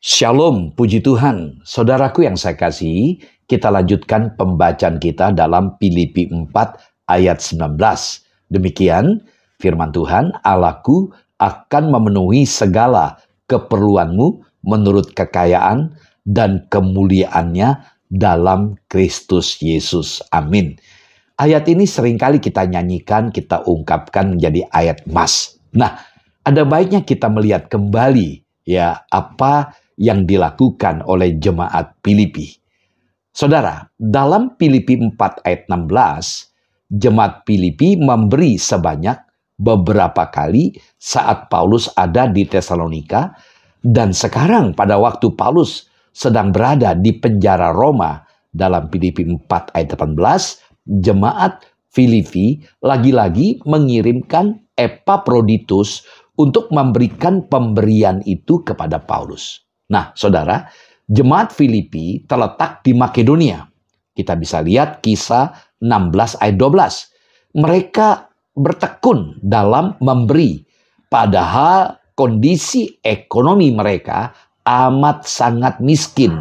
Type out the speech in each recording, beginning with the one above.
Shalom, puji Tuhan. Saudaraku yang saya kasihi, kita lanjutkan pembacaan kita dalam Filipi 4 ayat 19. Demikian firman Tuhan, Allahku akan memenuhi segala keperluanmu menurut kekayaan dan kemuliaannya dalam Kristus Yesus. Amin. Ayat ini seringkali kita nyanyikan, kita ungkapkan menjadi ayat emas. Nah, ada baiknya kita melihat kembali ya apa yang dilakukan oleh jemaat Filipi. Saudara, dalam Filipi 4 ayat 16, jemaat Filipi memberi sebanyak beberapa kali saat Paulus ada di Tesalonika, dan sekarang pada waktu Paulus sedang berada di penjara Roma dalam Filipi 4 ayat 18, jemaat Filipi lagi-lagi mengirimkan Epaphroditus untuk memberikan pemberian itu kepada Paulus. Nah, saudara, jemaat Filipi terletak di Makedonia. Kita bisa lihat Kisah 16 ayat 12. Mereka bertekun dalam memberi, padahal kondisi ekonomi mereka amat sangat miskin.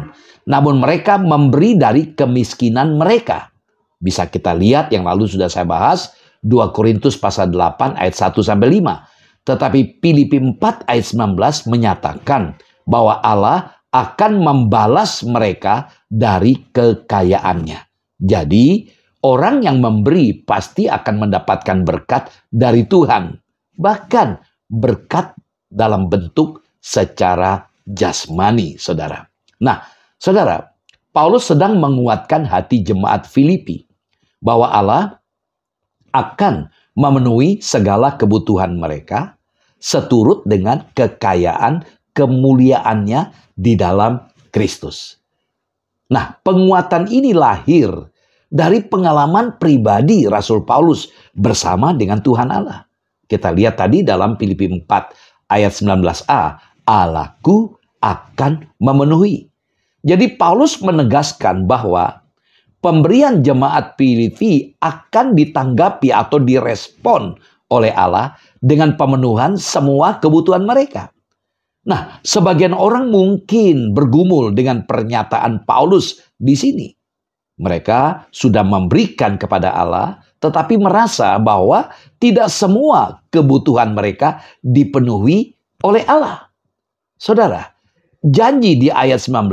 Namun mereka memberi dari kemiskinan mereka. Bisa kita lihat yang lalu sudah saya bahas, 2 Korintus pasal 8 ayat 1-5. Tetapi Filipi 4 ayat 19 menyatakan bahwa Allah akan membalas mereka dari kekayaannya. Jadi, orang yang memberi pasti akan mendapatkan berkat dari Tuhan. Bahkan berkat dalam bentuk secara jasmani, saudara. Nah, saudara, Paulus sedang menguatkan hati jemaat Filipi bahwa Allah akan memenuhi segala kebutuhan mereka seturut dengan kekayaan kemuliaannya di dalam Kristus. Nah, penguatan ini lahir dari pengalaman pribadi Rasul Paulus bersama dengan Tuhan Allah. Kita lihat tadi dalam Filipi 4 ayat 19a, Allahku akan memenuhi. Jadi Paulus menegaskan bahwa pemberian jemaat Filipi akan ditanggapi atau direspon oleh Allah dengan pemenuhan semua kebutuhan mereka. Nah, sebagian orang mungkin bergumul dengan pernyataan Paulus di sini. Mereka sudah memberikan kepada Allah, tetapi merasa bahwa tidak semua kebutuhan mereka dipenuhi oleh Allah. Saudara, janji di ayat 19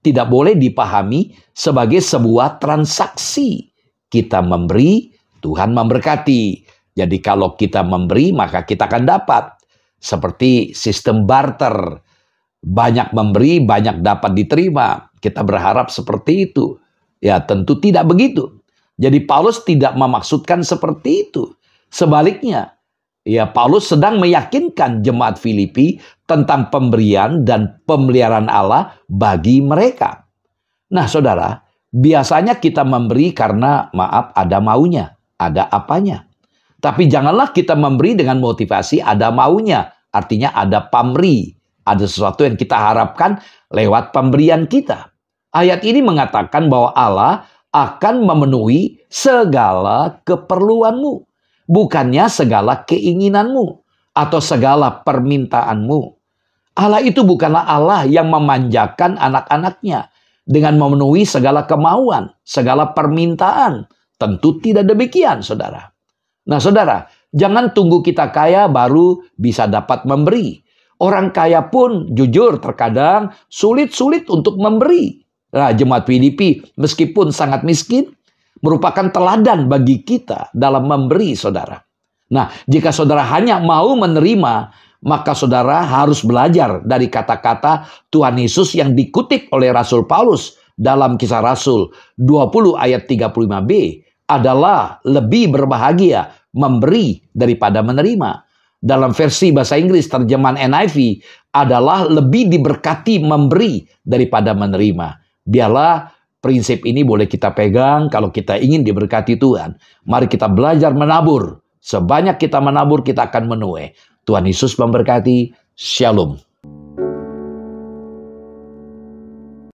tidak boleh dipahami sebagai sebuah transaksi. Kita memberi, Tuhan memberkati. Jadi kalau kita memberi, maka kita akan dapat. Seperti sistem barter. Banyak memberi, banyak dapat diterima. Kita berharap seperti itu. Ya, tentu tidak begitu. Jadi Paulus tidak memaksudkan seperti itu. Sebaliknya, ya Paulus sedang meyakinkan jemaat Filipi tentang pemberian dan pemeliharaan Allah bagi mereka. Nah, saudara, biasanya kita memberi karena maaf ada maunya, ada apanya. Tapi janganlah kita memberi dengan motivasi ada maunya. Artinya ada pamrih. Ada sesuatu yang kita harapkan lewat pemberian kita. Ayat ini mengatakan bahwa Allah akan memenuhi segala keperluanmu. Bukannya segala keinginanmu atau segala permintaanmu. Allah itu bukanlah Allah yang memanjakan anak-anaknya dengan memenuhi segala kemauan, segala permintaan. Tentu tidak demikian, saudara. Nah, saudara, jangan tunggu kita kaya baru bisa dapat memberi. Orang kaya pun jujur terkadang sulit-sulit untuk memberi. Nah, jemaat Filipi meskipun sangat miskin, merupakan teladan bagi kita dalam memberi, saudara. Nah, jika saudara hanya mau menerima, maka saudara harus belajar dari kata-kata Tuhan Yesus yang dikutip oleh Rasul Paulus dalam Kisah Rasul 20 ayat 35b. Adalah lebih berbahagia memberi daripada menerima. Dalam versi bahasa Inggris terjemahan NIV adalah lebih diberkati memberi daripada menerima. Biarlah prinsip ini boleh kita pegang kalau kita ingin diberkati Tuhan. Mari kita belajar menabur. Sebanyak kita menabur kita akan menuai. Tuhan Yesus memberkati. Shalom.